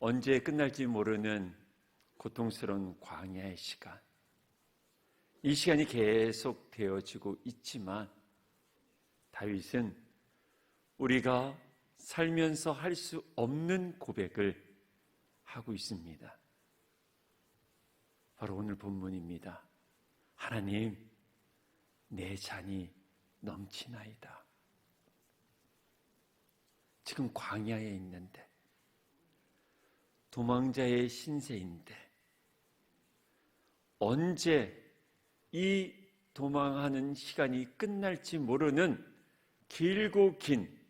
언제 끝날지 모르는 고통스러운 광야의 시간, 이 시간이 계속 되어지고 있지만 다윗은 우리가 살면서 할 수 없는 고백을 하고 있습니다. 바로 오늘 본문입니다. 하나님, 내 잔이 넘치나이다. 지금 광야에 있는데, 도망자의 신세인데, 언제 이 도망하는 시간이 끝날지 모르는 길고 긴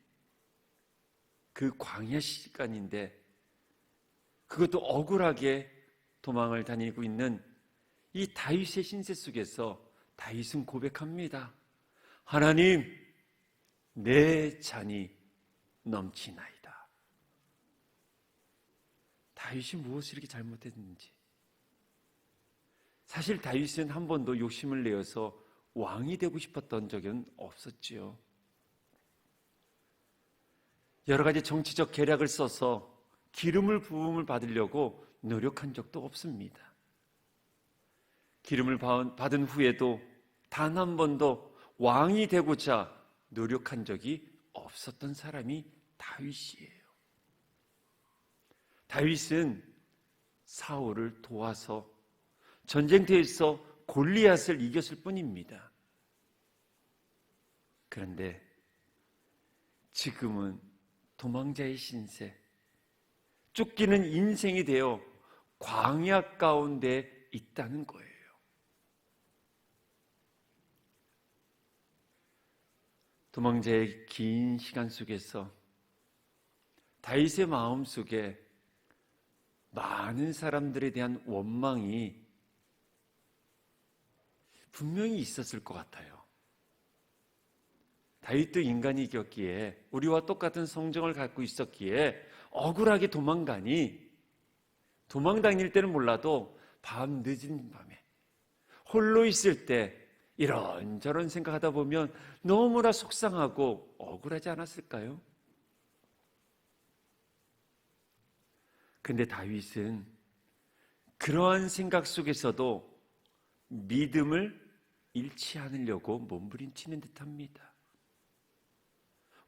그 광야 시간인데, 그것도 억울하게 도망을 다니고 있는 이 다윗의 신세 속에서 다윗은 고백합니다. 하나님, 내 잔이 넘치나이다. 다윗이 무엇을 이렇게 잘못했는지. 사실 다윗은 한 번도 욕심을 내어서 왕이 되고 싶었던 적은 없었지요. 여러 가지 정치적 계략을 써서 기름을 부음을 받으려고 노력한 적도 없습니다. 기름을 받은 후에도 단 한 번도 왕이 되고자 노력한 적이 없었던 사람이 다윗이에요. 다윗은 사울을 도와서 전쟁터에서 골리앗을 이겼을 뿐입니다. 그런데 지금은 도망자의 신세, 쫓기는 인생이 되어 광야 가운데 있다는 거예요. 도망자의 긴 시간 속에서 다윗의 마음 속에 많은 사람들에 대한 원망이 분명히 있었을 것 같아요. 다윗도 인간이었기에, 우리와 똑같은 성정을 갖고 있었기에 억울하게 도망다닐 때는 몰라도 밤 늦은 밤에 홀로 있을 때 이런저런 생각하다 보면 너무나 속상하고 억울하지 않았을까요? 근데 다윗은 그러한 생각 속에서도 믿음을 잃지 않으려고 몸부림치는 듯합니다.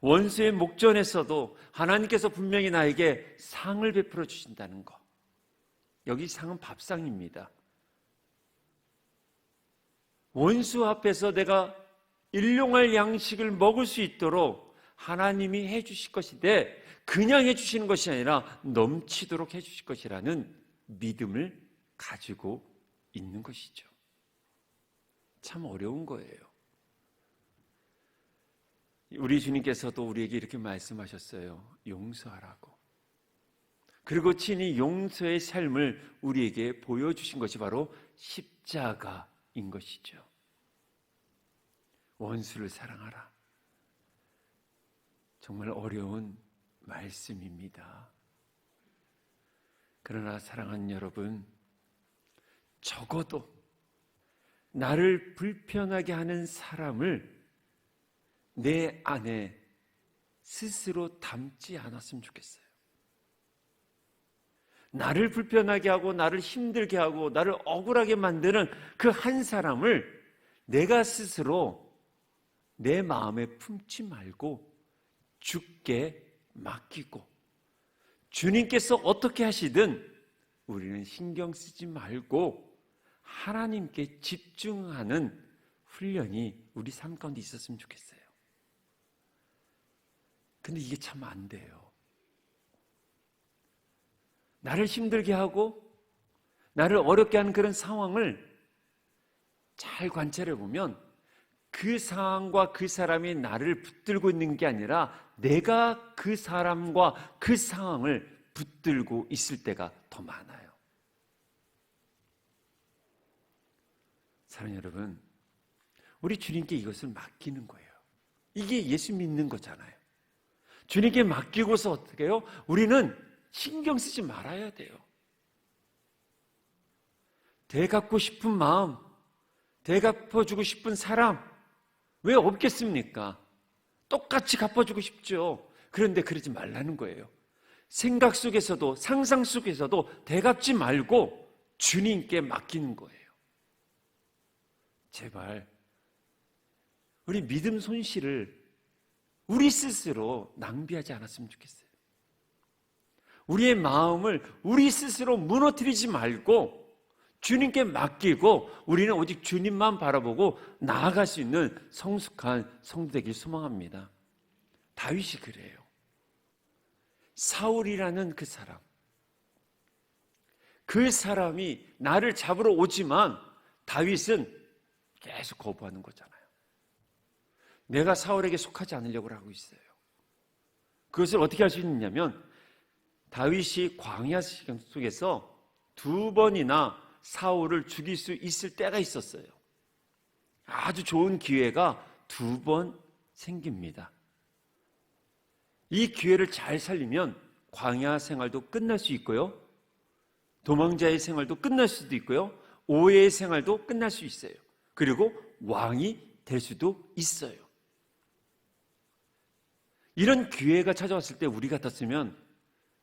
원수의 목전에서도 하나님께서 분명히 나에게 상을 베풀어 주신다는 것. 여기 상은 밥상입니다. 원수 앞에서 내가 일용할 양식을 먹을 수 있도록 하나님이 해주실 것인데, 그냥 해주시는 것이 아니라 넘치도록 해주실 것이라는 믿음을 가지고 있는 것이죠. 참 어려운 거예요. 우리 주님께서도 우리에게 이렇게 말씀하셨어요. 용서하라고. 그리고 친히 용서의 삶을 우리에게 보여주신 것이 바로 십자가인 것이죠. 원수를 사랑하라. 정말 어려운 말씀입니다. 그러나 사랑하는 여러분, 적어도 나를 불편하게 하는 사람을 내 안에 스스로 담지 않았으면 좋겠어요. 나를 불편하게 하고 나를 힘들게 하고 나를 억울하게 만드는 그 한 사람을 내가 스스로 내 마음에 품지 말고 주께 맡기고, 주님께서 어떻게 하시든 우리는 신경 쓰지 말고 하나님께 집중하는 훈련이 우리 삶 가운데 있었으면 좋겠어요. 근데 이게 참 안 돼요. 나를 힘들게 하고 나를 어렵게 하는 그런 상황을 잘 관찰해 보면 그 상황과 그 사람이 나를 붙들고 있는 게 아니라 내가 그 사람과 그 상황을 붙들고 있을 때가 더 많아요. 사랑하는 여러분, 우리 주님께 이것을 맡기는 거예요. 이게 예수 믿는 거잖아요. 주님께 맡기고서 어떻게 해요? 우리는 신경 쓰지 말아야 돼요. 되갚고 싶은 마음, 되갚아주고 싶은 사람, 왜 없겠습니까? 똑같이 갚아주고 싶죠. 그런데 그러지 말라는 거예요. 생각 속에서도 상상 속에서도 되갚지 말고 주님께 맡기는 거예요. 제발 우리 믿음 손실을 우리 스스로 낭비하지 않았으면 좋겠어요. 우리의 마음을 우리 스스로 무너뜨리지 말고 주님께 맡기고 우리는 오직 주님만 바라보고 나아갈 수 있는 성숙한 성도 되길 소망합니다. 다윗이 그래요. 사울이라는 그 사람이 나를 잡으러 오지만 다윗은 계속 거부하는 거잖아요. 내가 사울에게 속하지 않으려고 하고 있어요. 그것을 어떻게 할 수 있느냐면 다윗이 광야 속에서 2번이나 사울을 죽일 수 있을 때가 있었어요. 아주 좋은 기회가 2번 생깁니다. 이 기회를 잘 살리면 광야 생활도 끝날 수 있고요, 도망자의 생활도 끝날 수도 있고요, 오해의 생활도 끝날 수 있어요. 그리고 왕이 될 수도 있어요. 이런 기회가 찾아왔을 때 우리 같았으면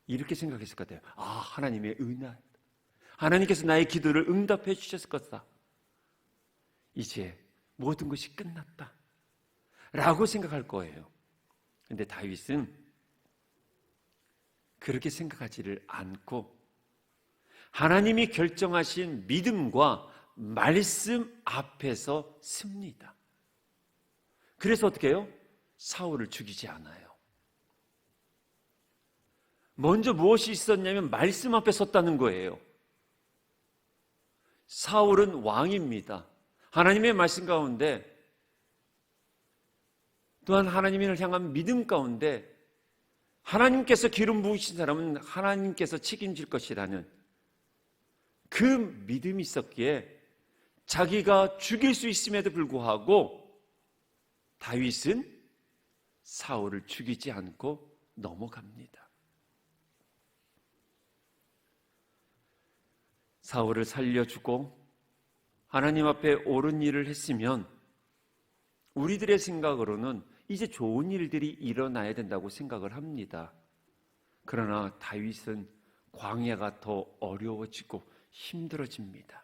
이렇게 생각했을 것 같아요. 아, 하나님의 은혜, 하나님께서 나의 기도를 응답해 주셨을 것이다. 이제 모든 것이 끝났다 라고 생각할 거예요. 그런데 다윗은 그렇게 생각하지를 않고 하나님이 결정하신 믿음과 말씀 앞에서 씁니다. 그래서 어떻게 해요? 사울을 죽이지 않아요. 먼저 무엇이 있었냐면 말씀 앞에 섰다는 거예요. 사울은 왕입니다. 하나님의 말씀 가운데, 또한 하나님을 향한 믿음 가운데 하나님께서 기름 부으신 사람은 하나님께서 책임질 것이라는 그 믿음이 있었기에 자기가 죽일 수 있음에도 불구하고 다윗은 사울을 죽이지 않고 넘어갑니다. 사울을 살려주고 하나님 앞에 옳은 일을 했으면 우리들의 생각으로는 이제 좋은 일들이 일어나야 된다고 생각을 합니다. 그러나 다윗은 광야가 더 어려워지고 힘들어집니다.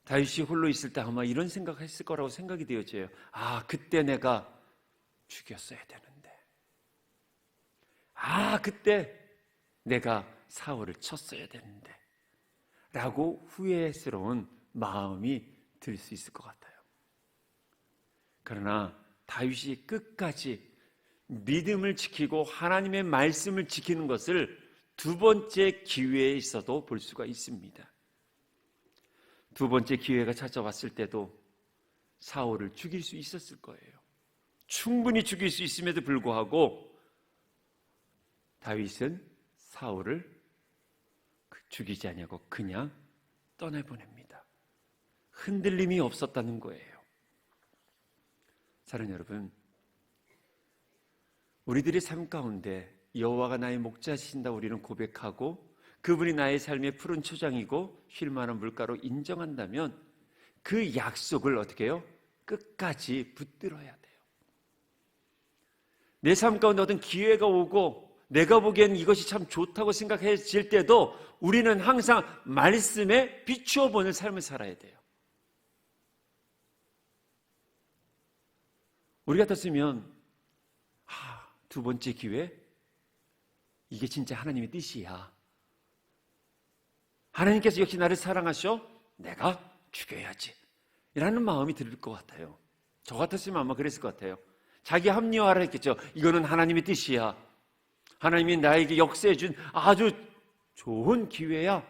다윗이 홀로 있을 때 아마 이런 생각했을 거라고 생각이 되어져요. 아, 그때 내가 죽였어야 되는데. 아, 그때 내가 사울을 쳤어야 되는데. 라고 후회스러운 마음이 들 수 있을 것 같아요. 그러나 다윗이 끝까지 믿음을 지키고 하나님의 말씀을 지키는 것을 2번째 기회에 있어도 볼 수가 있습니다. 2번째 기회가 찾아왔을 때도 사울을 죽일 수 있었을 거예요. 충분히 죽일 수 있음에도 불구하고 다윗은 사울을 죽이지 않냐고 그냥 떠내보냅니다. 흔들림이 없었다는 거예요. 사랑하는 여러분, 우리들의 삶 가운데 여호와가 나의 목자신다 우리는 고백하고 그분이 나의 삶의 푸른 초장이고 쉴 만한 물가로 인정한다면 그 약속을 어떻게 해요? 끝까지 붙들어야 돼요. 내 삶 가운데 어떤 기회가 오고 내가 보기엔 이것이 참 좋다고 생각해질 때도 우리는 항상 말씀에 비추어 보는 삶을 살아야 돼요. 우리 같았으면 2번째 기회? 이게 진짜 하나님의 뜻이야. 하나님께서 역시 나를 사랑하셔? 내가 죽여야지. 이라는 마음이 들 것 같아요. 저 같았으면 아마 그랬을 것 같아요. 자기 합리화를 했겠죠. 이거는 하나님의 뜻이야. 하나님이 나에게 역사해 준 아주 좋은 기회야.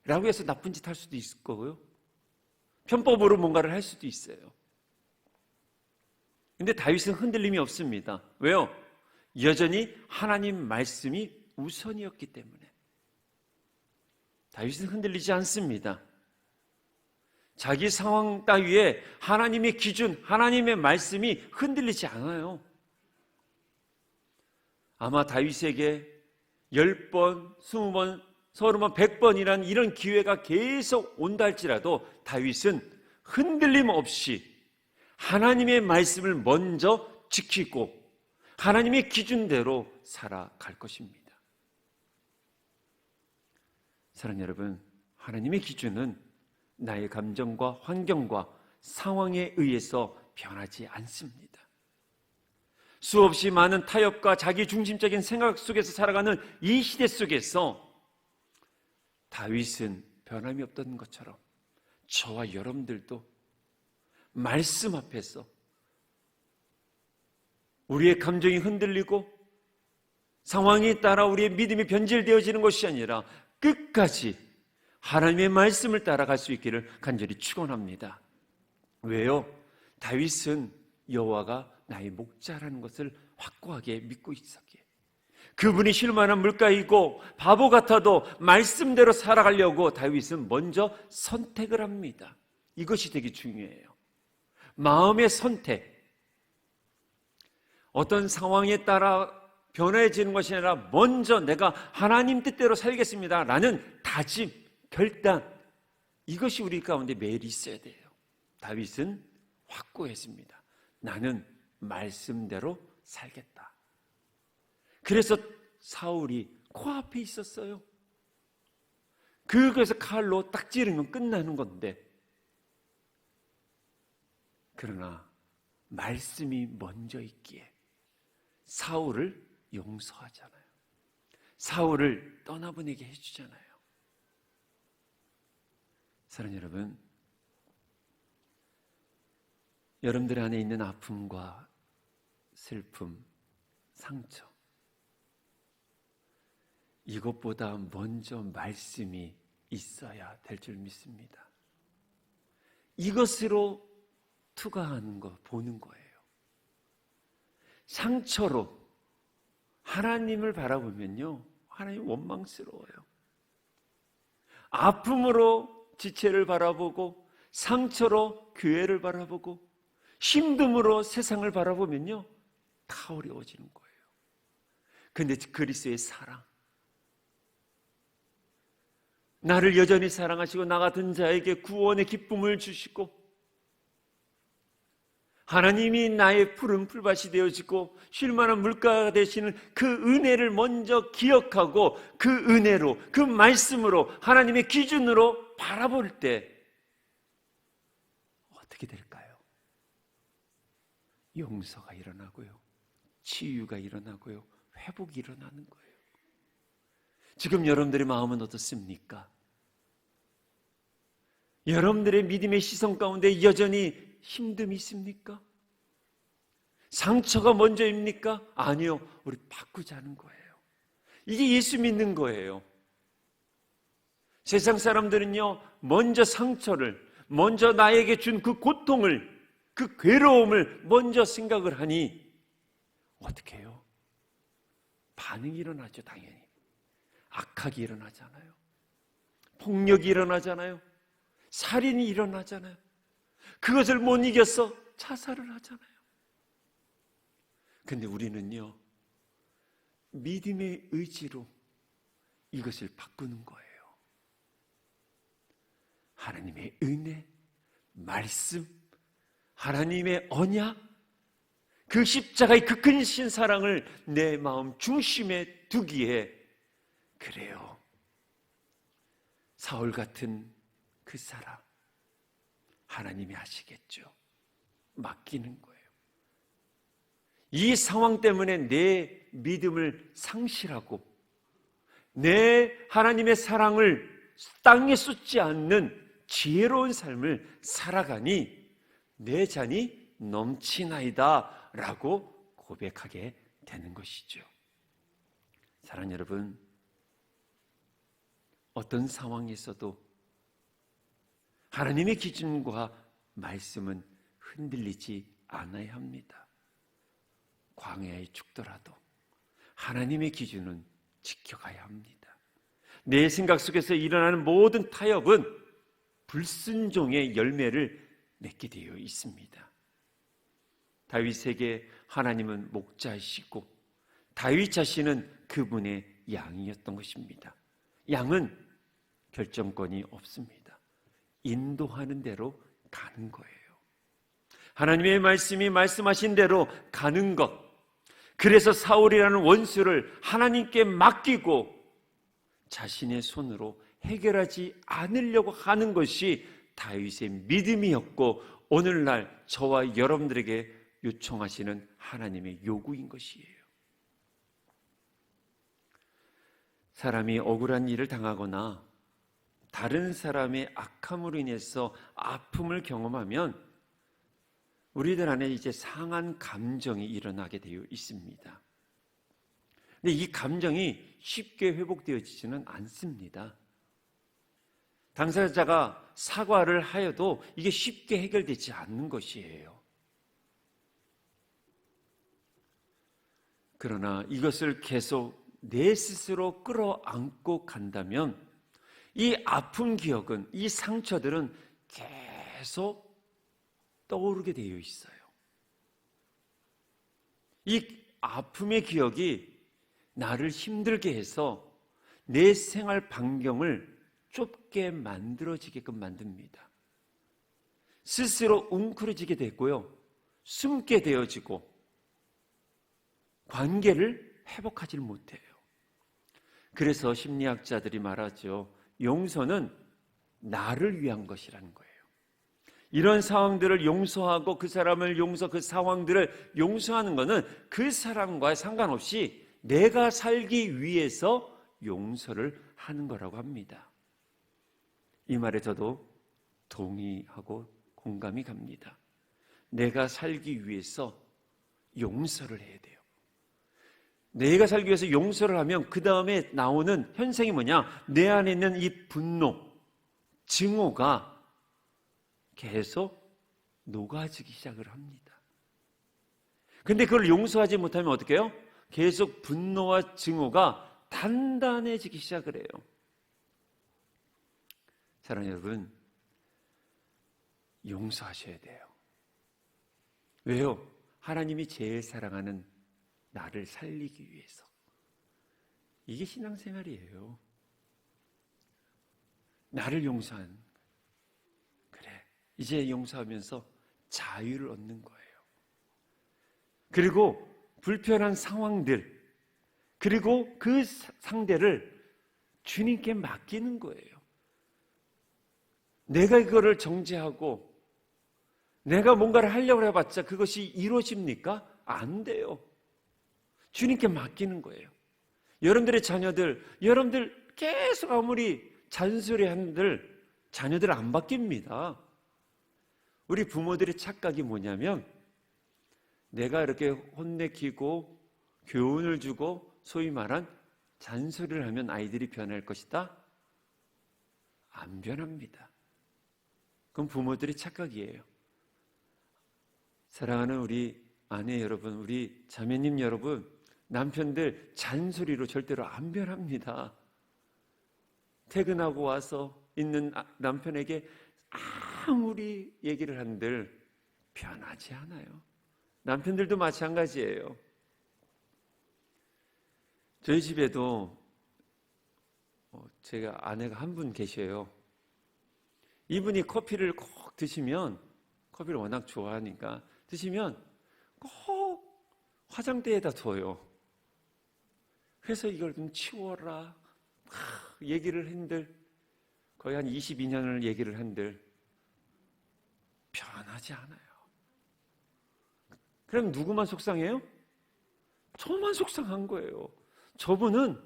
라고 해서 나쁜 짓 할 수도 있을 거고요. 편법으로 뭔가를 할 수도 있어요. 근데 다윗은 흔들림이 없습니다. 왜요? 여전히 하나님 말씀이 우선이었기 때문에. 다윗은 흔들리지 않습니다. 자기 상황 따위에 하나님의 기준, 하나님의 말씀이 흔들리지 않아요. 아마 다윗에게 10번, 20번, 30번, 100번이라는 이런 기회가 계속 온다 할지라도 다윗은 흔들림 없이 하나님의 말씀을 먼저 지키고 하나님의 기준대로 살아갈 것입니다. 사랑하는 여러분, 하나님의 기준은 나의 감정과 환경과 상황에 의해서 변하지 않습니다. 수없이 많은 타협과 자기 중심적인 생각 속에서 살아가는 이 시대 속에서 다윗은 변함이 없던 것처럼 저와 여러분들도 말씀 앞에서 우리의 감정이 흔들리고 상황에 따라 우리의 믿음이 변질되어지는 것이 아니라 끝까지 하나님의 말씀을 따라갈 수 있기를 간절히 축원합니다. 왜요? 다윗은 여호와가 나의 목자라는 것을 확고하게 믿고 있었기에, 그분이 쉴만한 물가이고 바보 같아도 말씀대로 살아가려고 다윗은 먼저 선택을 합니다. 이것이 되게 중요해요. 마음의 선택. 어떤 상황에 따라 변해지는 것이 아니라 먼저 내가 하나님 뜻대로 살겠습니다 라는 다짐, 결단, 이것이 우리 가운데 매일 있어야 돼요. 다윗은 확고했습니다. 나는 말씀대로 살겠다. 그래서 사울이 코앞에 있었어요. 그래서 칼로 딱 찌르면 끝나는 건데, 그러나 말씀이 먼저 있기에 사울을 용서하잖아요. 사울을 떠나보내게 해주잖아요. 사랑하는 여러분, 여러분들 안에 있는 아픔과 슬픔, 상처, 이것보다 먼저 말씀이 있어야 될 줄 믿습니다. 이것으로 투과하는 거, 보는 거예요. 상처로 하나님을 바라보면요, 하나님 원망스러워요. 아픔으로 지체를 바라보고, 상처로 교회를 바라보고, 힘듦으로 세상을 바라보면요, 다 어려워지는 거예요. 그런데 그리스도의 사랑, 나를 여전히 사랑하시고 나 같은 자에게 구원의 기쁨을 주시고, 하나님이 나의 푸른 풀밭이 되어지고 쉴만한 물가가 되시는 그 은혜를 먼저 기억하고 그 은혜로, 그 말씀으로, 하나님의 기준으로 바라볼 때 어떻게 될까요? 용서가 일어나고요, 치유가 일어나고요, 회복이 일어나는 거예요. 지금 여러분들의 마음은 어떻습니까? 여러분들의 믿음의 시선 가운데 여전히 힘듦이 있습니까? 상처가 먼저입니까? 아니요. 우리 바꾸자는 거예요. 이게 예수 믿는 거예요. 세상 사람들은요, 먼저 상처를, 먼저 나에게 준 그 고통을, 그 괴로움을 먼저 생각을 하니 어떻게 해요? 반응이 일어나죠, 당연히. 악하게 일어나잖아요. 폭력이 일어나잖아요. 살인이 일어나잖아요. 그것을 못 이겨서 자살을 하잖아요. 근데 우리는요, 믿음의 의지로 이것을 바꾸는 거예요. 하나님의 은혜, 말씀, 하나님의 언약, 그 십자가의 그 큰 사랑을 내 마음 중심에 두기에, 그래요, 사울 같은 그 사람 하나님이 하시겠죠. 맡기는 거예요. 이 상황 때문에 내 믿음을 상실하고 내 하나님의 사랑을 땅에 쏟지 않는 지혜로운 삶을 살아가니 내 잔이 넘치나이다 라고 고백하게 되는 것이죠. 사랑하는 여러분, 어떤 상황에서도 하나님의 기준과 말씀은 흔들리지 않아야 합니다. 광야에 죽더라도 하나님의 기준은 지켜가야 합니다. 내 생각 속에서 일어나는 모든 타협은 불순종의 열매를 맺게 되어 있습니다. 다윗에게 하나님은 목자이시고 다윗 자신은 그분의 양이었던 것입니다. 양은 결정권이 없습니다. 인도하는 대로 가는 거예요. 하나님의 말씀이 말씀하신 대로 가는 것, 그래서 사울이라는 원수를 하나님께 맡기고 자신의 손으로 해결하지 않으려고 하는 것이 다윗의 믿음이었고 오늘날 저와 여러분들에게 요청하시는 하나님의 요구인 것이에요. 사람이 억울한 일을 당하거나 다른 사람의 악함으로 인해서 아픔을 경험하면 우리들 안에 이제 상한 감정이 일어나게 되어 있습니다. 근데 이 감정이 쉽게 회복되어지지는 않습니다. 당사자가 사과를 하여도 이게 쉽게 해결되지 않는 것이에요. 그러나 이것을 계속 내 스스로 끌어안고 간다면 이 아픈 기억은, 이 상처들은 계속 떠오르게 되어 있어요. 이 아픔의 기억이 나를 힘들게 해서 내 생활 반경을 좁게 만들어지게끔 만듭니다. 스스로 웅크러지게 되고요, 숨게 되어지고 관계를 회복하지 못해요. 그래서 심리학자들이 말하죠. 용서는 나를 위한 것이라는 거예요. 이런 상황들을 용서하고 그 사람을 그 상황들을 용서하는 것은 그 사람과 상관없이 내가 살기 위해서 용서를 하는 거라고 합니다. 이 말에 저도 동의하고 공감이 갑니다. 내가 살기 위해서 용서를 해야 돼요. 내가 살기 위해서 용서를 하면 그 다음에 나오는 현상이 뭐냐? 내 안에 있는 이 분노, 증오가 계속 녹아지기 시작을 합니다. 근데 그걸 용서하지 못하면 어떻게 해요? 계속 분노와 증오가 단단해지기 시작을 해요. 사랑하는 여러분, 용서하셔야 돼요. 왜요? 하나님이 제일 사랑하는 나를 살리기 위해서. 이게 신앙생활이에요. 나를 용서한, 그래, 이제 용서하면서 자유를 얻는 거예요. 그리고 불편한 상황들, 그리고 그 상대를 주님께 맡기는 거예요. 내가 이거를 정죄하고 내가 뭔가를 하려고 해봤자 그것이 이루어집니까? 안 돼요. 주님께 맡기는 거예요. 여러분들의 자녀들, 여러분들 계속 아무리 잔소리한들 자녀들 안 바뀝니다. 우리 부모들의 착각이 뭐냐면 내가 이렇게 혼내키고 교훈을 주고 소위 말한 잔소리를 하면 아이들이 변할 것이다? 안 변합니다. 그건 부모들의 착각이에요. 사랑하는 우리 아내 여러분, 우리 자매님 여러분, 남편들 잔소리로 절대로 안 변합니다. 퇴근하고 와서 있는 남편에게 아무리 얘기를 한들 변하지 않아요. 남편들도 마찬가지예요. 저희 집에도 제가 아내가 한 분 계셔요. 이분이 커피를 꼭 드시면, 커피를 워낙 좋아하니까 드시면 꼭 화장대에다 둬요. 그래서 이걸 좀 치워라 얘기를 한들, 거의 한 22년을 얘기를 한들 변하지 않아요. 그럼 누구만 속상해요? 저만 속상한 거예요. 저분은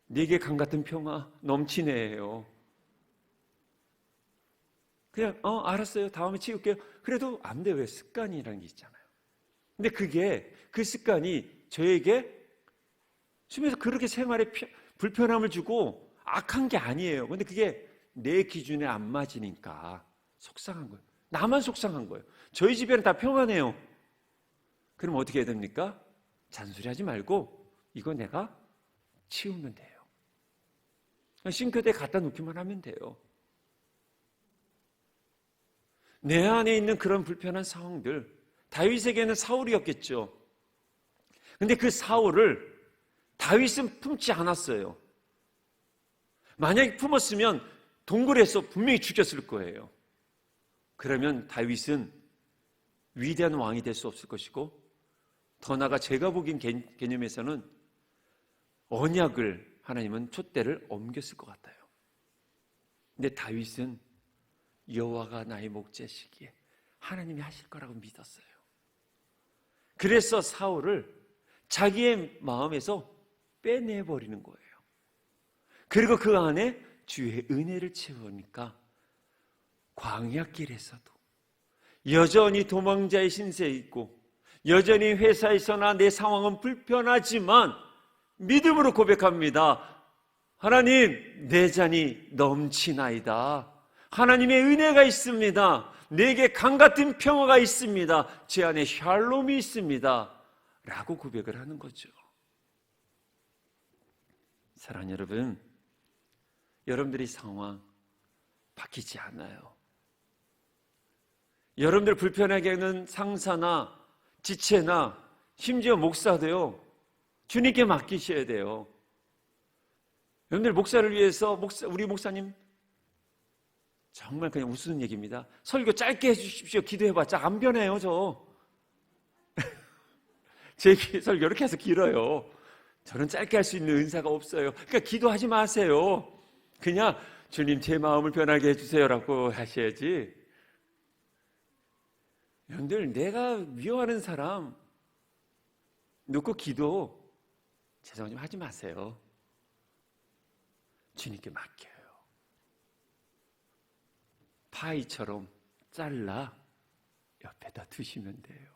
내게 강 같은 평화 넘치네요. 그냥 알았어요, 다음에 치울게요. 그래도 안 돼요. 왜? 습관이라는 게 있잖아요. 근데 그 습관이 저에게 주변에서 그렇게 생활에 불편함을 주고 악한 게 아니에요. 근데 그게 내 기준에 안 맞으니까 속상한 거예요. 나만 속상한 거예요. 저희 집에는 다 평안해요. 그럼 어떻게 해야 됩니까? 잔소리하지 말고 이거 내가 치우면 돼요. 싱크대에 갖다 놓기만 하면 돼요. 내 안에 있는 그런 불편한 상황들, 다윗에게는 사울이었겠죠. 근데 그 사울을 다윗은 품지 않았어요. 만약에 품었으면 동굴에서 분명히 죽였을 거예요. 그러면 다윗은 위대한 왕이 될 수 없을 것이고 더 나아가 제가 보기엔 개념에서는 언약을 하나님은 촛대를 옮겼을 것 같아요. 근데 다윗은 여호와가 나의 목자시기에 하나님이 하실 거라고 믿었어요. 그래서 사울을 자기의 마음에서 빼내버리는 거예요. 그리고 그 안에 주의 은혜를 채우니까 광야길에서도 여전히 도망자의 신세에 있고 여전히 회사에서나 내 상황은 불편하지만 믿음으로 고백합니다. 하나님, 내 잔이 넘치나이다. 하나님의 은혜가 있습니다. 내게 강같은 평화가 있습니다. 제 안에 샬롬이 있습니다. 라고 고백을 하는 거죠. 사랑하는 여러분, 여러분들의 상황 바뀌지 않아요. 여러분들 불편하게 하는 상사나 지체나 심지어 목사도요, 주님께 맡기셔야 돼요. 여러분들 목사를 위해서 우리 목사님 정말 그냥 웃는 얘기입니다. 설교 짧게 해주십시오. 기도해봤자 안 변해요, 저. 제 설교 이렇게 해서 길어요. 저는 짧게 할 수 있는 은사가 없어요. 그러니까 기도하지 마세요. 그냥 주님 제 마음을 변하게 해주세요라고 하셔야지. 여러분들 내가 미워하는 사람 놓고 기도 죄송 좀 하지 마세요. 주님께 맡겨요. 파이처럼 잘라 옆에다 두시면 돼요.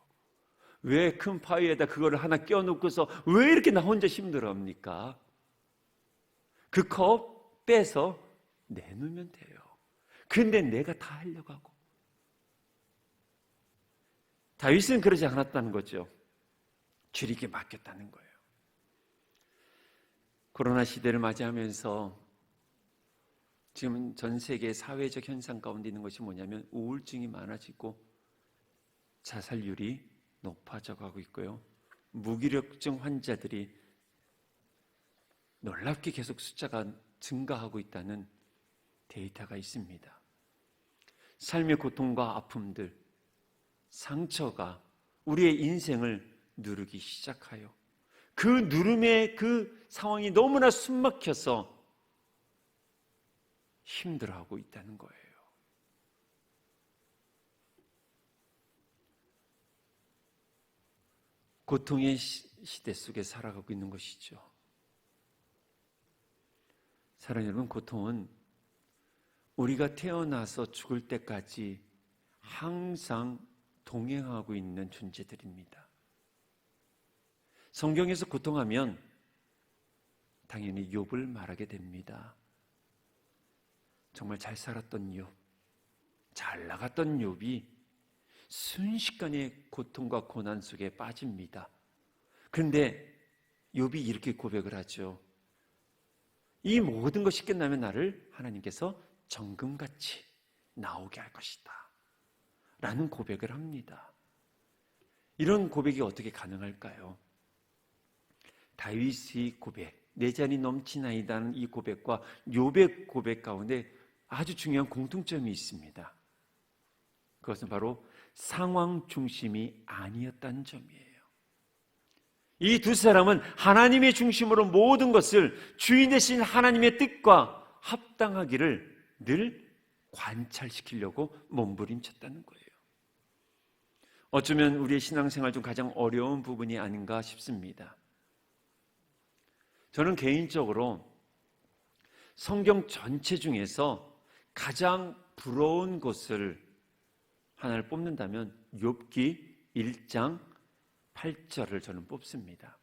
왜 큰 파이에다 그거를 하나 껴놓고서 왜 이렇게 나 혼자 힘들어합니까? 그 컵 빼서 내놓으면 돼요. 근데 내가 다 하려고 하고. 다윗은 그러지 않았다는 거죠. 주님께 맡겼다는 거예요. 코로나 시대를 맞이하면서 지금 전 세계 사회적 현상 가운데 있는 것이 뭐냐면 우울증이 많아지고 자살률이 높아져 가고 있고요. 무기력증 환자들이 놀랍게 계속 숫자가 증가하고 있다는 데이터가 있습니다. 삶의 고통과 아픔들, 상처가 우리의 인생을 누르기 시작하여 그 누름의 그 상황이 너무나 숨막혀서 힘들어하고 있다는 거예요. 고통의 시대 속에 살아가고 있는 것이죠. 사랑하는 여러분, 고통은 우리가 태어나서 죽을 때까지 항상 동행하고 있는 존재들입니다. 성경에서 고통하면 당연히 욥을 말하게 됩니다. 정말 잘 살았던 욥, 잘 나갔던 욥이 순식간에 고통과 고난 속에 빠집니다. 그런데 욥이 이렇게 고백을 하죠. 이 모든 것이 끝나면 나를 하나님께서 정금같이 나오게 할 것이다 라는 고백을 합니다. 이런 고백이 어떻게 가능할까요? 다윗의 고백, 내 잔이 넘치나이다는 이 고백과 욥의 고백 가운데 아주 중요한 공통점이 있습니다. 그것은 바로 상황 중심이 아니었다는 점이에요. 이 두 사람은 하나님의 중심으로 모든 것을 주인 되신 하나님의 뜻과 합당하기를 늘 관찰시키려고 몸부림쳤다는 거예요. 어쩌면 우리의 신앙생활 중 가장 어려운 부분이 아닌가 싶습니다. 저는 개인적으로 성경 전체 중에서 가장 부러운 것을 하나를 뽑는다면 욥기 1장 8절을 저는 뽑습니다.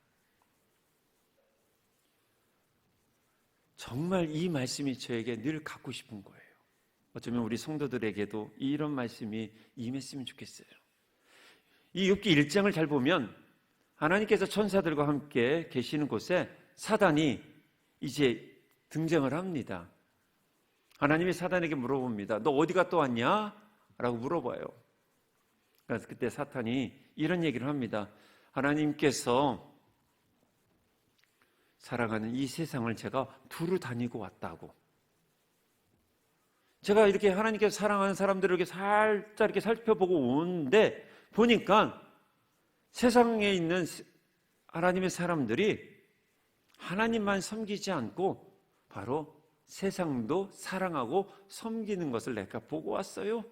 정말 이 말씀이 저에게 늘 갖고 싶은 거예요. 어쩌면 우리 성도들에게도 이런 말씀이 임했으면 좋겠어요. 이 욥기 1장을 잘 보면 하나님께서 천사들과 함께 계시는 곳에 사단이 이제 등장을 합니다. 하나님이 사단에게 물어봅니다. 너 어디 갔다 왔냐? 라고 물어봐요. 그래서 그때 사탄이 이런 얘기를 합니다. 하나님께서 살아가는 이 세상을 제가 두루 다니고 왔다고. 제가 이렇게 하나님께서 사랑하는 사람들을 이렇게 살짝 이렇게 살펴보고 오는데 보니까 세상에 있는 하나님의 사람들이 하나님만 섬기지 않고 바로 세상도 사랑하고 섬기는 것을 내가 보고 왔어요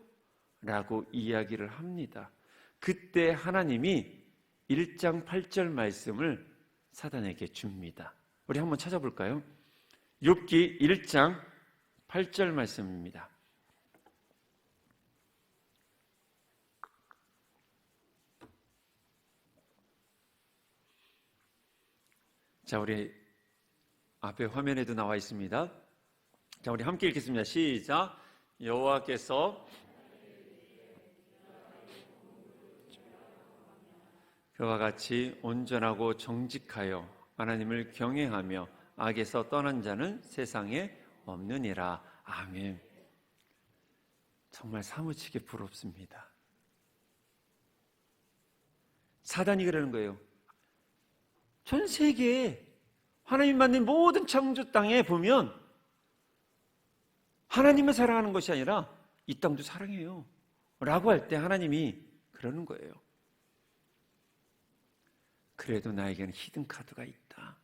라고 이야기를 합니다. 그때 하나님이 1장 8절 말씀을 사단에게 줍니다. 우리 한번 찾아볼까요? 욥기 1장 8절 말씀입니다. 자, 우리 앞에 화면에도 나와 있습니다. 자, 우리 함께 읽겠습니다. 시작. 여호와께서 그와 같이 온전하고 정직하여 하나님을 경외하며 악에서 떠난 자는 세상에 없느니라. 아멘. 정말 사무치게 부럽습니다. 사단이 그러는 거예요. 전 세계에 하나님 만든 모든 창조 땅에 보면 하나님을 사랑하는 것이 아니라 이 땅도 사랑해요 라고 할 때 하나님이 그러는 거예요. 그래도 나에게는 히든카드가 있다.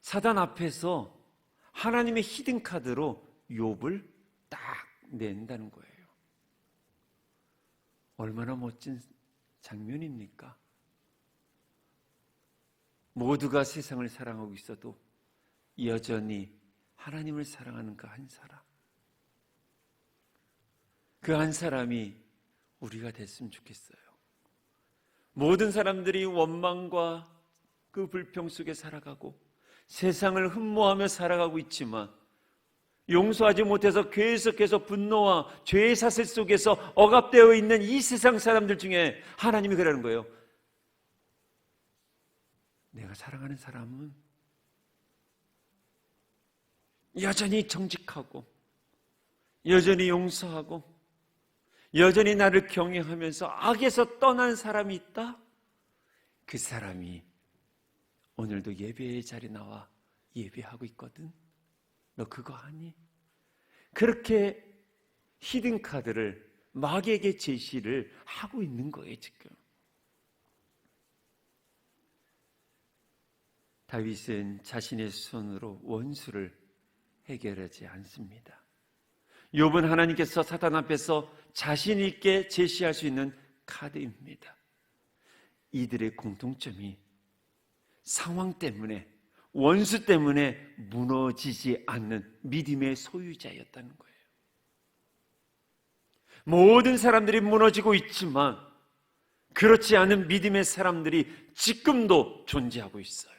사단 앞에서 하나님의 히든카드로 욥을 딱 낸다는 거예요. 얼마나 멋진 장면입니까? 모두가 세상을 사랑하고 있어도 여전히 하나님을 사랑하는 그 한 사람, 그 한 사람이 우리가 됐으면 좋겠어요. 모든 사람들이 원망과 그 불평 속에 살아가고 세상을 흠모하며 살아가고 있지만 용서하지 못해서 계속해서 분노와 죄의 사슬 속에서 억압되어 있는 이 세상 사람들 중에 하나님이 그러는 거예요. 내가 사랑하는 사람은 여전히 정직하고 여전히 용서하고 여전히 나를 경외하면서 악에서 떠난 사람이 있다. 그 사람이 오늘도 예배의 자리에 나와 예배하고 있거든. 너 그거 아니? 그렇게 히든카드를 마귀에게 제시를 하고 있는 거예요 지금. 다윗은 자신의 손으로 원수를 해결하지 않습니다. 욥은 하나님께서 사단 앞에서 자신 있게 제시할 수 있는 카드입니다. 이들의 공통점이 상황 때문에, 원수 때문에 무너지지 않는 믿음의 소유자였다는 거예요. 모든 사람들이 무너지고 있지만 그렇지 않은 믿음의 사람들이 지금도 존재하고 있어요.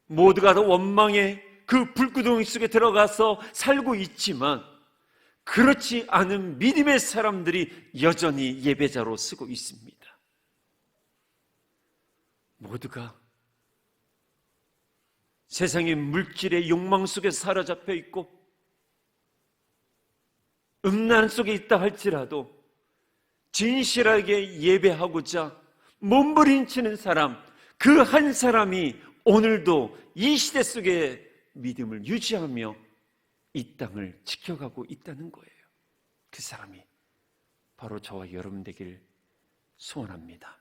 모두가 다 원망의 그 불구덩이 속에 들어가서 살고 있지만 그렇지 않은 믿음의 사람들이 여전히 예배자로 쓰고 있습니다. 모두가 세상의 물질의 욕망 속에 사로잡혀 있고 음란 속에 있다 할지라도 진실하게 예배하고자 몸부림치는 사람, 그 한 사람이 오늘도 이 시대 속에 믿음을 유지하며 이 땅을 지켜가고 있다는 거예요. 그 사람이 바로 저와 여러분 되길 소원합니다.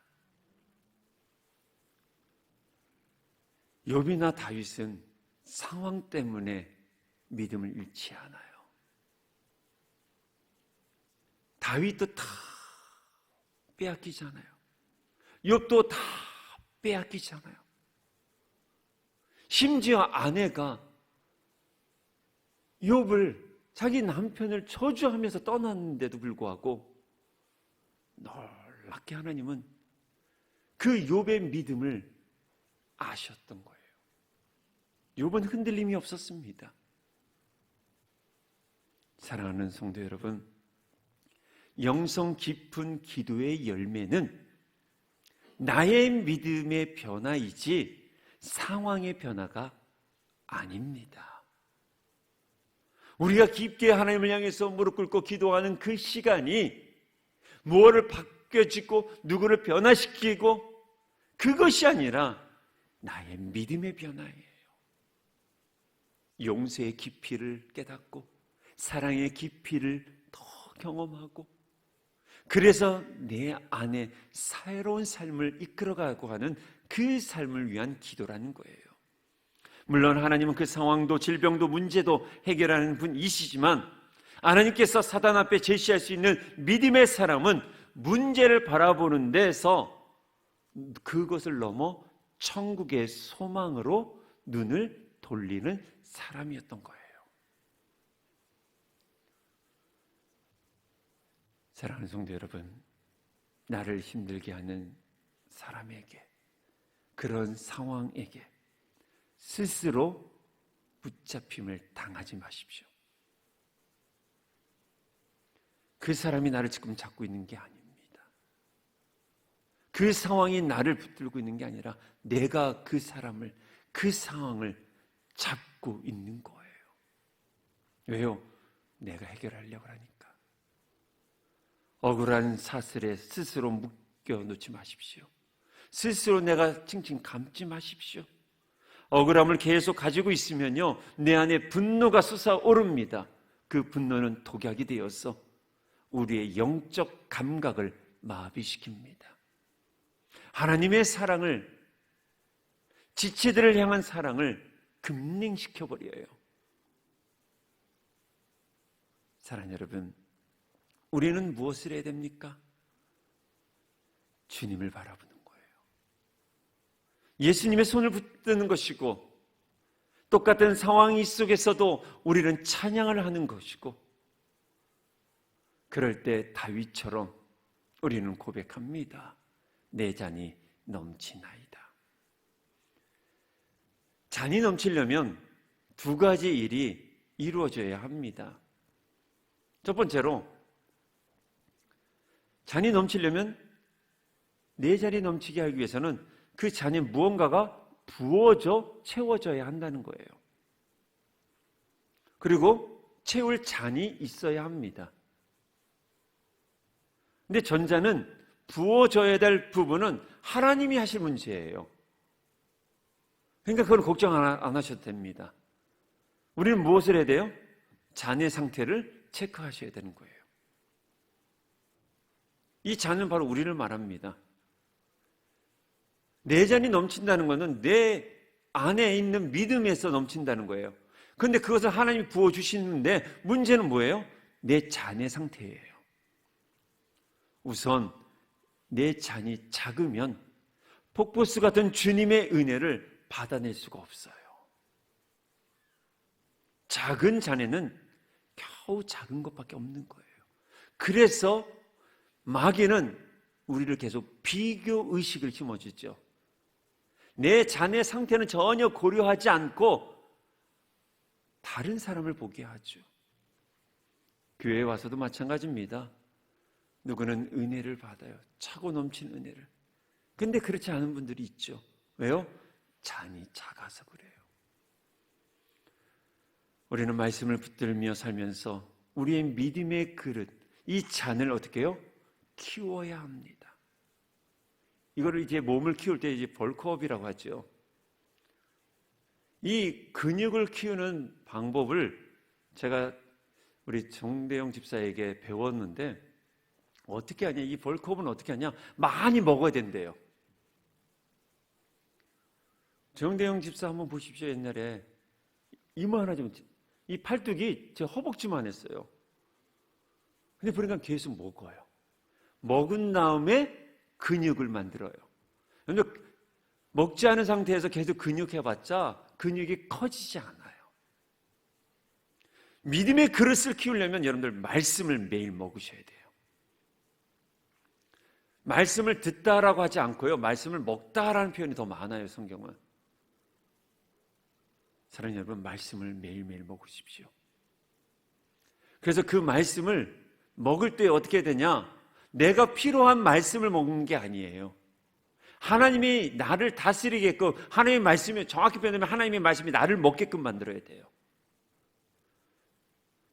욥이나 다윗은 상황 때문에 믿음을 잃지 않아요. 다윗도 다 빼앗기잖아요. 욥도 다 빼앗기잖아요. 심지어 아내가 욥을 자기 남편을 저주하면서 떠났는데도 불구하고 놀랍게 하나님은 그 욥의 믿음을 아셨던 거예요. 욥은 흔들림이 없었습니다. 사랑하는 성도 여러분, 영성 깊은 기도의 열매는 나의 믿음의 변화이지 상황의 변화가 아닙니다. 우리가 깊게 하나님을 향해서 무릎 꿇고 기도하는 그 시간이 무엇을 바뀌어지고 누구를 변화시키고 그것이 아니라 나의 믿음의 변화예요. 용서의 깊이를 깨닫고 사랑의 깊이를 더 경험하고 그래서 내 안에 새로운 삶을 이끌어가고 하는 그 삶을 위한 기도라는 거예요. 물론 하나님은 그 상황도 질병도 문제도 해결하는 분이시지만 하나님께서 사단 앞에 제시할 수 있는 믿음의 사람은 문제를 바라보는 데서 그것을 넘어 천국의 소망으로 눈을 돌리는 사람이었던 거예요. 사랑하는 성도 여러분, 나를 힘들게 하는 사람에게, 그런 상황에게 스스로 붙잡힘을 당하지 마십시오. 그 사람이 나를 지금 잡고 있는 게 아닙니다. 그 상황이 나를 붙들고 있는 게 아니라 내가 그 사람을, 그 상황을 잡고 있는 거예요. 왜요? 내가 해결하려고 하니까. 억울한 사슬에 스스로 묶여놓지 마십시오. 스스로 내가 칭칭 감지 마십시오. 억울함을 계속 가지고 있으면요, 내 안에 분노가 솟아오릅니다. 그 분노는 독약이 되어서 우리의 영적 감각을 마비시킵니다. 하나님의 사랑을, 지체들을 향한 사랑을 금링시켜버려요. 사랑하는 여러분, 우리는 무엇을 해야 됩니까? 주님을 바라보는 거예요. 예수님의 손을 붙드는 것이고, 똑같은 상황 속에서도 우리는 찬양을 하는 것이고, 그럴 때 다윗처럼 우리는 고백합니다. 내 잔이 넘치나이다. 잔이 넘치려면 두 가지 일이 이루어져야 합니다. 첫 번째로, 잔이 넘치려면 내 잔이 넘치게 하기 위해서는 그 잔에 무언가가 부어져 채워져야 한다는 거예요. 그리고 채울 잔이 있어야 합니다. 근데 전자는 부어져야 될 부분은 하나님이 하실 문제예요. 그러니까 그건 걱정 안 하셔도 됩니다. 우리는 무엇을 해야 돼요? 잔의 상태를 체크하셔야 되는 거예요. 이 잔은 바로 우리를 말합니다. 내 잔이 넘친다는 것은 내 안에 있는 믿음에서 넘친다는 거예요. 그런데 그것을 하나님이 부어주시는데 문제는 뭐예요? 내 잔의 상태예요. 우선 내 잔이 작으면 폭포수 같은 주님의 은혜를 받아낼 수가 없어요. 작은 잔에는 겨우 작은 것밖에 없는 거예요. 그래서 마귀는 우리를 계속 비교 의식을 심어주죠. 내 잔의 상태는 전혀 고려하지 않고 다른 사람을 보게 하죠. 교회에 와서도 마찬가지입니다. 누구는 은혜를 받아요. 차고 넘친 은혜를. 근데 그렇지 않은 분들이 있죠. 왜요? 잔이 작아서 그래요. 우리는 말씀을 붙들며 살면서 우리의 믿음의 그릇, 이 잔을 어떻게 해요? 키워야 합니다. 이거를 이제 몸을 키울 때 이제 벌크업이라고 하죠. 이 근육을 키우는 방법을 제가 우리 정대영 집사에게 배웠는데, 어떻게 하냐, 이 벌크업은 어떻게 하냐, 많이 먹어야 된대요. 정대영 집사 한번 보십시오. 옛날에 이만하죠. 이 팔뚝이 제 허벅지만 했어요. 근데 보니까 계속 먹어요. 먹은 다음에 근육을 만들어요. 그런데 먹지 않은 상태에서 계속 근육 해봤자 근육이 커지지 않아요. 믿음의 그릇을 키우려면 여러분들 말씀을 매일 먹으셔야 돼요. 말씀을 듣다라고 하지 않고요, 말씀을 먹다라는 표현이 더 많아요. 성경은. 사랑하는 여러분, 말씀을 매일매일 먹으십시오. 그래서 그 말씀을 먹을 때 어떻게 되냐, 내가 필요한 말씀을 먹는 게 아니에요. 하나님이 나를 다스리게끔, 하나님의 말씀이 정확히 표현하면 하나님의 말씀이 나를 먹게끔 만들어야 돼요.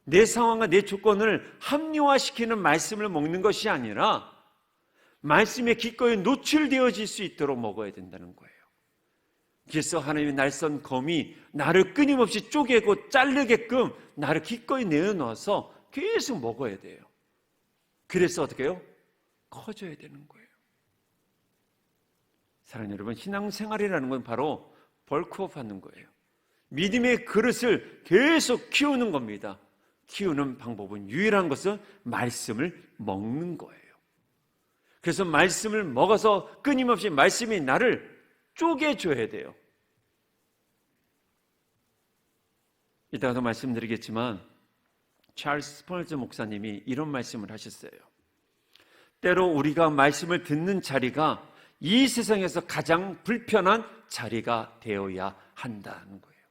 내 상황과 내 조건을 합리화시키는 말씀을 먹는 것이 아니라 말씀에 기꺼이 노출되어질 수 있도록 먹어야 된다는 거예요. 그래서 하나님의 날선 검이 나를 끊임없이 쪼개고 자르게끔 나를 기꺼이 내어놓아서 계속 먹어야 돼요. 그래서 어떻게 해요? 커져야 되는 거예요. 사랑하는 여러분, 신앙생활이라는 건 바로 벌크업 하는 거예요. 믿음의 그릇을 계속 키우는 겁니다. 키우는 방법은 유일한 것은 말씀을 먹는 거예요. 그래서 말씀을 먹어서 끊임없이 말씀이 나를 쪼개줘야 돼요. 이따가도 말씀드리겠지만 찰스 스펄전 목사님이 이런 말씀을 하셨어요. 때로 우리가 말씀을 듣는 자리가 이 세상에서 가장 불편한 자리가 되어야 한다는 거예요.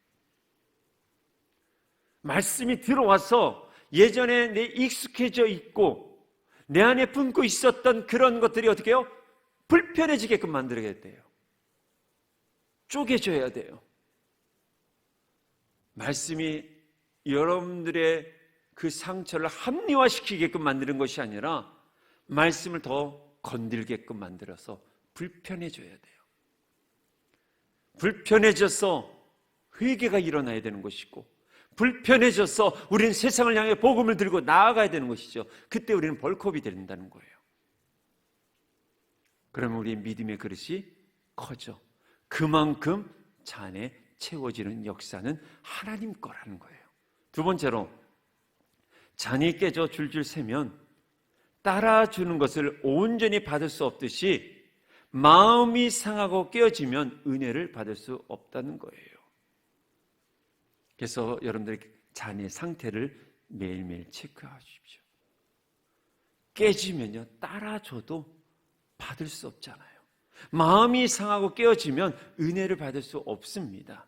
말씀이 들어와서 예전에 내 익숙해져 있고 내 안에 품고 있었던 그런 것들이 어떻게 해요? 불편해지게끔 만들어야 돼요. 쪼개져야 돼요. 말씀이 여러분들의 그 상처를 합리화시키게끔 만드는 것이 아니라 말씀을 더 건들게끔 만들어서 불편해져야 돼요. 불편해져서 회개가 일어나야 되는 것이고, 불편해져서 우리는 세상을 향해 복음을 들고 나아가야 되는 것이죠. 그때 우리는 벌크업이 된다는 거예요. 그러면 우리의 믿음의 그릇이 커져. 그만큼 잔에 채워지는 역사는 하나님 거라는 거예요. 두 번째로, 잔이 깨져 줄줄 새면 따라주는 것을 온전히 받을 수 없듯이 마음이 상하고 깨어지면 은혜를 받을 수 없다는 거예요. 그래서 여러분들 잔의 상태를 매일매일 체크하십시오. 깨지면요, 따라줘도 받을 수 없잖아요. 마음이 상하고 깨어지면 은혜를 받을 수 없습니다.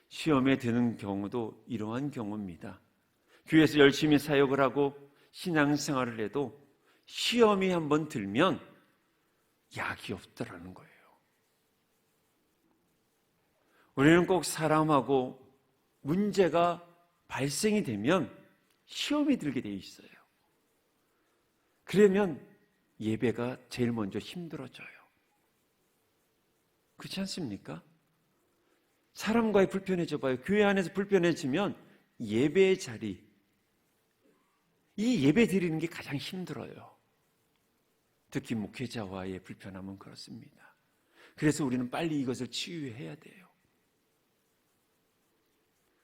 시험에 드는 경우도 이러한 경우입니다. 교회에서 열심히 사역을 하고 신앙생활을 해도 시험이 한번 들면 약이 없더라는 거예요. 우리는 꼭 사람하고 문제가 발생이 되면 시험이 들게 돼 있어요. 그러면 예배가 제일 먼저 힘들어져요. 그렇지 않습니까? 사람과의 불편해져 봐요. 교회 안에서 불편해지면 예배의 자리, 이 예배 드리는 게 가장 힘들어요. 특히 목회자와의 불편함은 그렇습니다. 그래서 우리는 빨리 이것을 치유해야 돼요.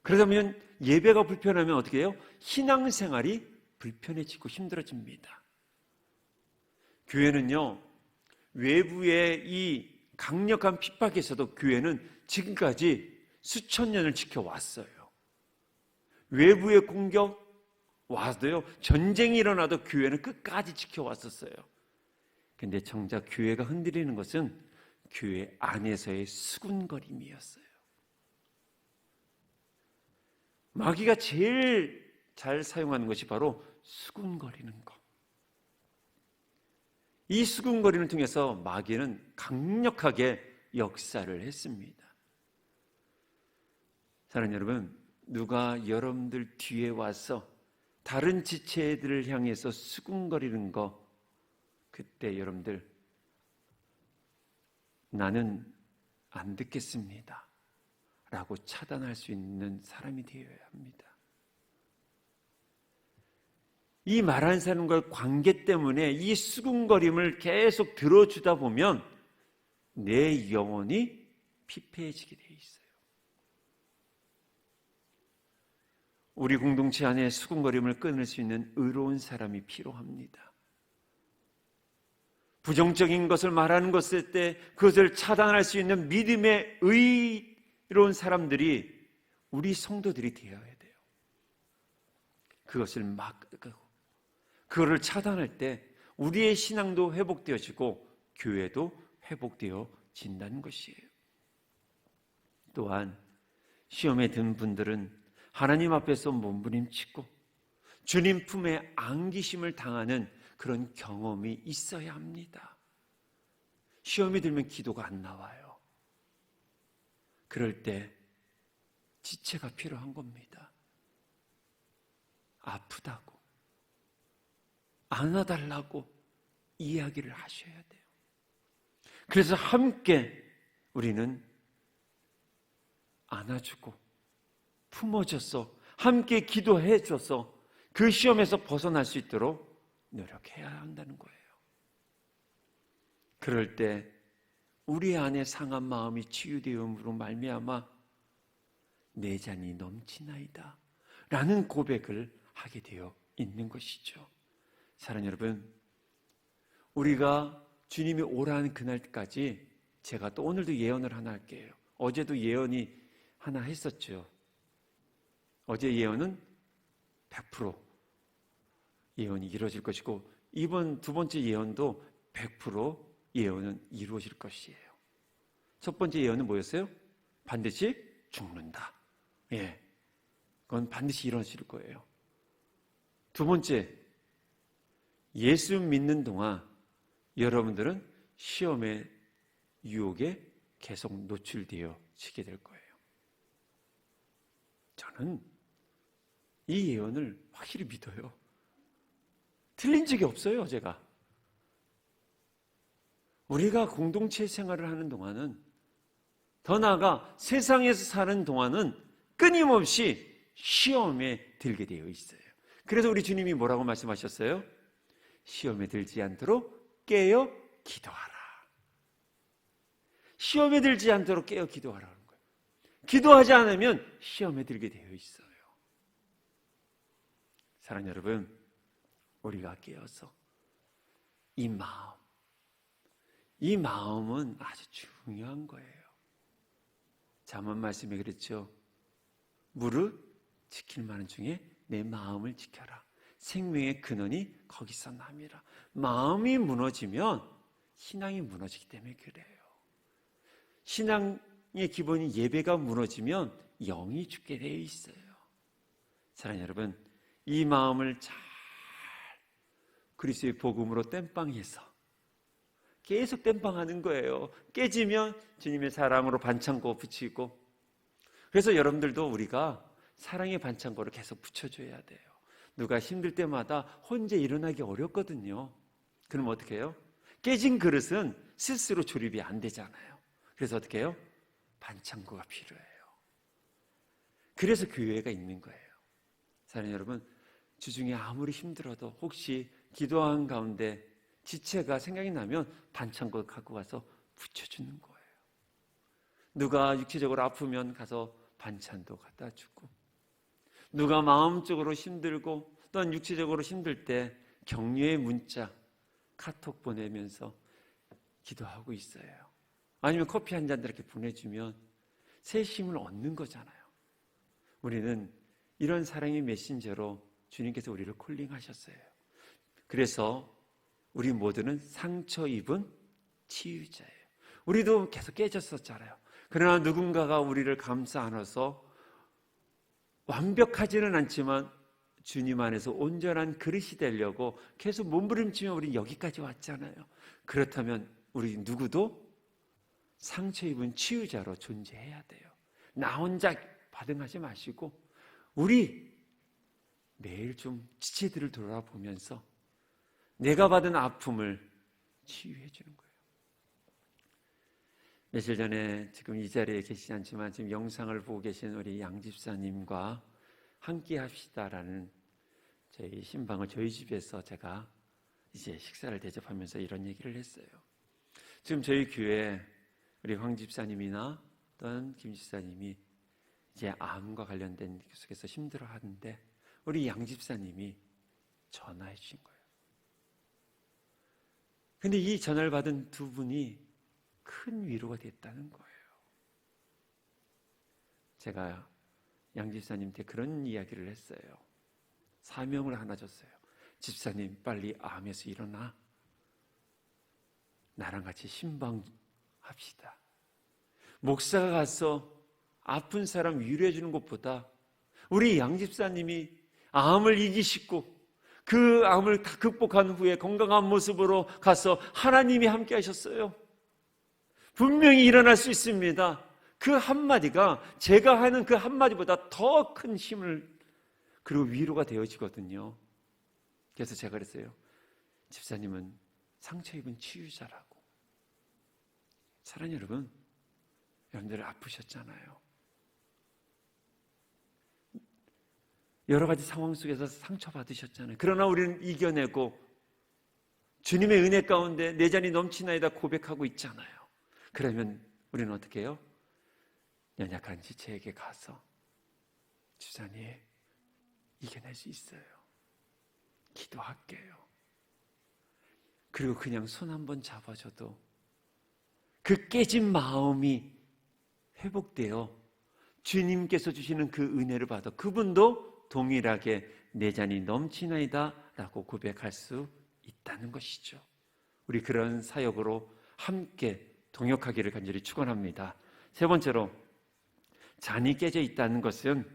그러면 예배가 불편하면 어떻게 해요? 신앙생활이 불편해지고 힘들어집니다. 교회는요, 외부의 이 강력한 핍박에서도 교회는 지금까지 수천 년을 지켜왔어요. 외부의 공격 와도요, 전쟁이 일어나도 교회는 끝까지 지켜왔었어요. 근데 정작 교회가 흔들리는 것은 교회 안에서의 수군거림이었어요. 마귀가 제일 잘 사용하는 것이 바로 수군거리는 것. 이 수군거림을 통해서 마귀는 강력하게 역사를 했습니다. 사랑하는 여러분, 누가 여러분들 뒤에 와서 다른 지체들을 향해서 수군거리는 거, 그때 여러분들 나는 안 듣겠습니다 라고 차단할 수 있는 사람이 되어야 합니다. 이 말하는 사람과 관계 때문에 이 수군거림을 계속 들어주다 보면 내 영혼이 피폐해지게 돼 있어요. 우리 공동체 안에 수군거림을 끊을 수 있는 의로운 사람이 필요합니다. 부정적인 것을 말하는 것일 때 그것을 차단할 수 있는 믿음의 의로운 사람들이 우리 성도들이 되어야 돼요. 그것을 막고 그거를 차단할 때 우리의 신앙도 회복되어지고 교회도 회복되어진다는 것이에요. 또한 시험에 든 분들은 하나님 앞에서 몸부림치고 주님 품에 안기심을 당하는 그런 경험이 있어야 합니다. 시험이 들면 기도가 안 나와요. 그럴 때 지체가 필요한 겁니다. 아프다고, 안아달라고 이야기를 하셔야 돼요. 그래서 함께 우리는 안아주고 품어줘서 함께 기도해줘서 그 시험에서 벗어날 수 있도록 노력해야 한다는 거예요. 그럴 때 우리 안에 상한 마음이 치유되음으로 말미암아 내 잔이 넘치나이다 라는 고백을 하게 되어 있는 것이죠. 사랑하는 여러분, 우리가 주님이 오라는 그날까지 제가 또 오늘도 예언을 하나 할게요. 어제도 예언이 하나 했었죠. 어제 예언은 100% 예언이 이루어질 것이고 이번 두 번째 예언도 100% 예언은 이루어질 것이에요. 첫 번째 예언은 뭐였어요? 반드시 죽는다. 예, 그건 반드시 이루어질 거예요. 두 번째, 예수 믿는 동안 여러분들은 시험의 유혹에 계속 노출되어지게 될 거예요. 저는 이 예언을 확실히 믿어요. 틀린 적이 없어요, 제가. 우리가 공동체 생활을 하는 동안은, 더 나아가 세상에서 사는 동안은 끊임없이 시험에 들게 되어 있어요. 그래서 우리 주님이 뭐라고 말씀하셨어요? 시험에 들지 않도록 깨어 기도하라. 시험에 들지 않도록 깨어 기도하라는 거예요. 기도하지 않으면 시험에 들게 되어 있어요. 사랑하는 여러분, 우리가 깨어서 이 마음은 아주 중요한 거예요. 잠언 말씀에 그랬죠. 무릇 지킬 만한 중에 내 마음을 지켜라. 생명의 근원이 거기서 남이라. 마음이 무너지면 신앙이 무너지기 때문에 그래요. 신앙의 기본이 예배가 무너지면 영이 죽게 되어 있어요. 사랑하는 여러분, 이 마음을 잘 그리스도의 복음으로 땜빵해서 계속 땜빵하는 거예요. 깨지면 주님의 사랑으로 반창고 붙이고, 그래서 여러분들도 우리가 사랑의 반창고를 계속 붙여줘야 돼요. 누가 힘들 때마다 혼자 일어나기 어렵거든요. 그럼 어떻게 해요? 깨진 그릇은 스스로 조립이 안 되잖아요. 그래서 어떻게 해요? 반창고가 필요해요. 그래서 교회가 있는 거예요. 사랑하는 여러분, 주중에 아무리 힘들어도 혹시 기도한 가운데 지체가 생각이 나면 반창고 갖고 가서 붙여주는 거예요. 누가 육체적으로 아프면 가서 반찬도 갖다 주고, 누가 마음적으로 힘들고 또는 육체적으로 힘들 때 격려의 문자, 카톡 보내면서 기도하고 있어요. 아니면 커피 한 잔 이렇게 보내주면 새 힘을 얻는 거잖아요. 우리는 이런 사랑의 메신저로 주님께서 우리를 콜링하셨어요. 그래서 우리 모두는 상처 입은 치유자예요. 우리도 계속 깨졌었잖아요. 그러나 누군가가 우리를 감싸 안아서 완벽하지는 않지만 주님 안에서 온전한 그릇이 되려고 계속 몸부림치며 우리 여기까지 왔잖아요. 그렇다면 우리 누구도 상처 입은 치유자로 존재해야 돼요. 나 혼자 바등하지 마시고 우리 매일 좀 지체들을 돌아보면서 내가 받은 아픔을 치유해 주는 거예요. 며칠 전에 지금 이 자리에 계시지 않지만 지금 영상을 보고 계신 우리 양 집사님과 함께 합시다라는 저희 신방을 저희 집에서 제가 이제 식사를 대접하면서 이런 얘기를 했어요. 지금 저희 교회 우리 황 집사님이나 또는 김 집사님이 이제 암과 관련된 계속해서 힘들어 하는데 우리 양 집사님이 전화해 주신 거예요. 근데 이 전화를 받은 두 분이 큰 위로가 됐다는 거예요. 제가 양 집사님한테 그런 이야기를 했어요. 사명을 하나 줬어요. 집사님 빨리 암에서 일어나 나랑 같이 신방합시다. 목사가 가서 아픈 사람 위로해 주는 것보다 우리 양 집사님이 암을 이기시고 그 암을 다 극복한 후에 건강한 모습으로 가서 하나님이 함께 하셨어요. 분명히 일어날 수 있습니다. 그 한마디가 제가 하는 그 한마디보다 더 큰 힘을 그리고 위로가 되어지거든요. 그래서 제가 그랬어요. 집사님은 상처 입은 치유자라고. 사랑하는 여러분, 여러분들 아프셨잖아요. 여러 가지 상황 속에서 상처받으셨잖아요. 그러나 우리는 이겨내고 주님의 은혜 가운데 내 잔이 넘치나이다 고백하고 있잖아요. 그러면 우리는 어떻게 해요? 연약한 지체에게 가서 주사님 이겨낼 수 있어요. 기도할게요. 그리고 그냥 손 한번 잡아줘도 그 깨진 마음이 회복되어 주님께서 주시는 그 은혜를 받아 그분도 동일하게 내 잔이 넘치나이다 라고 고백할 수 있다는 것이죠. 우리 그런 사역으로 함께 동역하기를 간절히 축원합니다. 세 번째로, 잔이 깨져 있다는 것은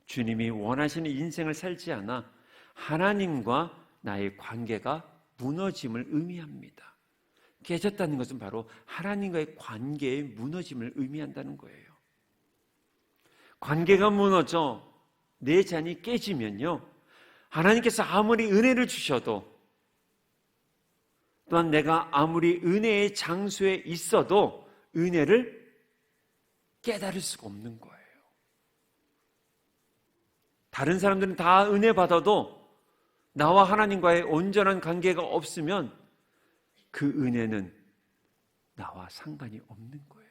주님이 원하시는 인생을 살지 않아 하나님과 나의 관계가 무너짐을 의미합니다. 깨졌다는 것은 바로 하나님과의 관계의 무너짐을 의미한다는 거예요. 관계가 무너져 내 잔이 깨지면요, 하나님께서 아무리 은혜를 주셔도, 또한 내가 아무리 은혜의 장소에 있어도 은혜를 깨달을 수가 없는 거예요. 다른 사람들은 다 은혜 받아도 나와 하나님과의 온전한 관계가 없으면 그 은혜는 나와 상관이 없는 거예요.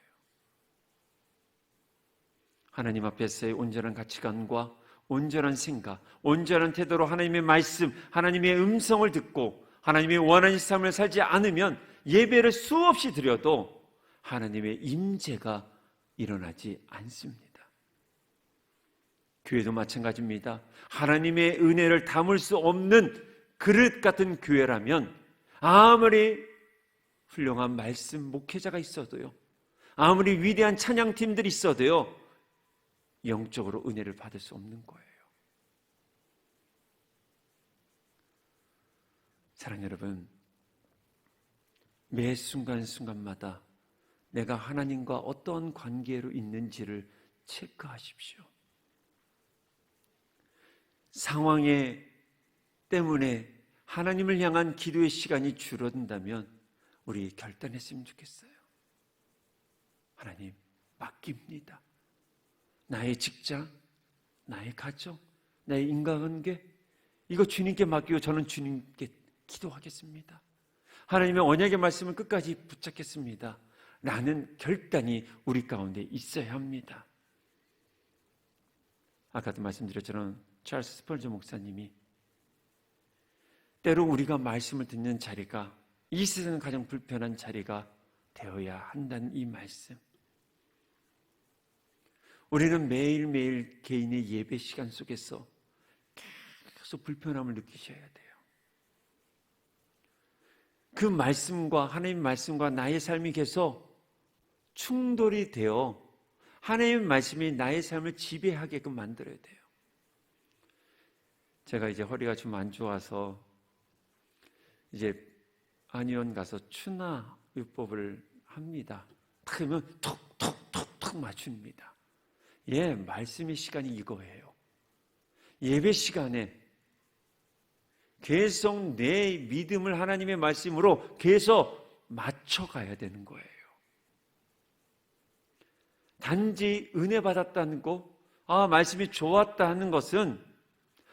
하나님 앞에서의 온전한 가치관과 온전한 생각, 온전한 태도로 하나님의 말씀, 하나님의 음성을 듣고 하나님의 원하는 삶을 살지 않으면 예배를 수없이 드려도 하나님의 임재가 일어나지 않습니다. 교회도 마찬가지입니다. 하나님의 은혜를 담을 수 없는 그릇 같은 교회라면 아무리 훌륭한 말씀 목회자가 있어도요, 아무리 위대한 찬양팀들이 있어도요, 영적으로 은혜를 받을 수 없는 거예요. 사랑하는 여러분, 매 순간순간마다 내가 하나님과 어떤 관계로 있는지를 체크하십시오. 상황에 때문에 하나님을 향한 기도의 시간이 줄어든다면 우리 결단했으면 좋겠어요. 하나님, 맡깁니다. 나의 직장, 나의 가정, 나의 인간관계, 이거 주님께 맡기고 저는 주님께 기도하겠습니다. 하나님의 언약의 말씀을 끝까지 붙잡겠습니다. 라는 결단이 우리 가운데 있어야 합니다. 아까도 말씀드렸처럼 찰스 스펄전 목사님이 때로 우리가 말씀을 듣는 자리가 이 세상은 가장 불편한 자리가 되어야 한다는 이 말씀, 우리는 매일매일 개인의 예배 시간 속에서 계속 불편함을 느끼셔야 돼요. 그 말씀과 하나님의 말씀과 나의 삶이 계속 충돌이 되어 하나님의 말씀이 나의 삶을 지배하게끔 만들어야 돼요. 제가 이제 허리가 좀 안 좋아서 이제 안의원 가서 추나 요법을 합니다. 그러면 톡톡톡톡 맞춥니다. 예, 말씀의 시간이 이거예요. 예배 시간에 계속 내 믿음을 하나님의 말씀으로 계속 맞춰가야 되는 거예요. 단지 은혜 받았다는 거, 말씀이 좋았다 하는 것은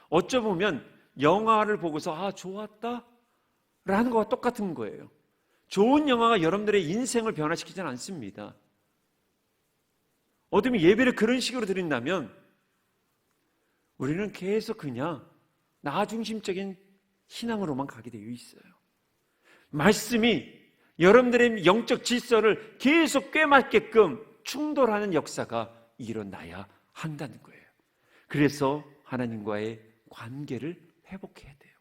어쩌보면 영화를 보고서 좋았다? 라는 것과 똑같은 거예요. 좋은 영화가 여러분들의 인생을 변화시키지는 않습니다. 어쩌면 예배를 그런 식으로 드린다면 우리는 계속 그냥 나 중심적인 신앙으로만 가게 되어 있어요. 말씀이 여러분들의 영적 질서를 계속 꿰맞게끔 충돌하는 역사가 일어나야 한다는 거예요. 그래서 하나님과의 관계를 회복해야 돼요.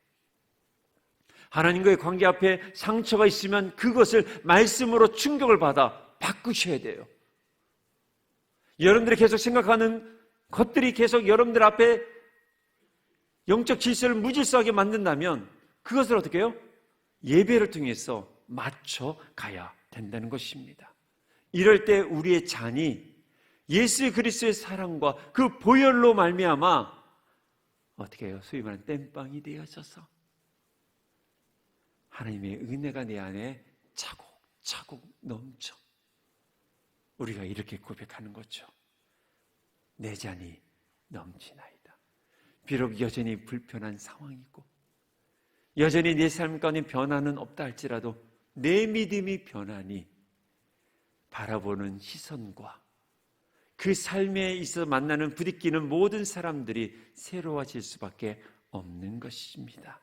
하나님과의 관계 앞에 상처가 있으면 그것을 말씀으로 충격을 받아 바꾸셔야 돼요. 여러분들이 계속 생각하는 것들이 계속 여러분들 앞에 영적 질서를 무질서하게 만든다면 그것을 어떻게 해요? 예배를 통해서 맞춰가야 된다는 것입니다. 이럴 때 우리의 잔이 예수 그리스도의 사랑과 그 보혈로 말미암아 어떻게 해요? 소위 말하는 땜빵이 되어져서 하나님의 은혜가 내 안에 차곡차곡 넘쳐. 우리가 이렇게 고백하는 거죠. 내 잔이 넘치나이다. 비록 여전히 불편한 상황이고 여전히 내 삶 가운데 변화는 없다 할지라도 내 믿음이 변하니 바라보는 시선과 그 삶에 있어 만나는 부딪히는 모든 사람들이 새로워질 수밖에 없는 것입니다.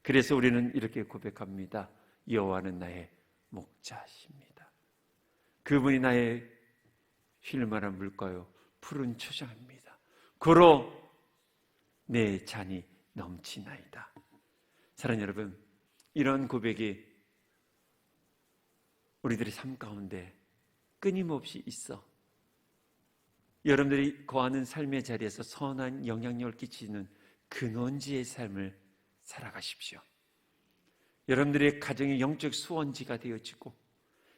그래서 우리는 이렇게 고백합니다. 여호와는 나의 목자십니다. 그분이 나의 쉴 만한 물가요 푸른 초장입니다. 고로 내 잔이 넘치나이다. 사랑하는 여러분, 이런 고백이 우리들의 삶 가운데 끊임없이 있어 여러분들이 거하는 삶의 자리에서 선한 영향력을 끼치는 근원지의 삶을 살아가십시오. 여러분들의 가정이 영적 수원지가 되어지고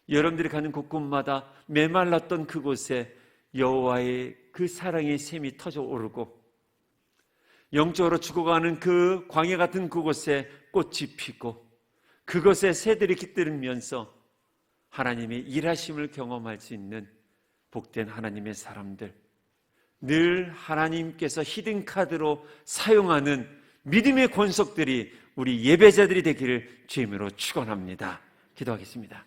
여러분들이 가는 곳곳마다 메말랐던 그곳에 여호와의 그 사랑의 샘이 터져 오르고 영적으로 죽어가는 그 광야 같은 그곳에 꽃이 피고 그것에 새들이 깃들면서 하나님의 일하심을 경험할 수 있는 복된 하나님의 사람들, 늘 하나님께서 히든카드로 사용하는 믿음의 권속들이 우리 예배자들이 되기를 주님으로 축원합니다. 기도하겠습니다.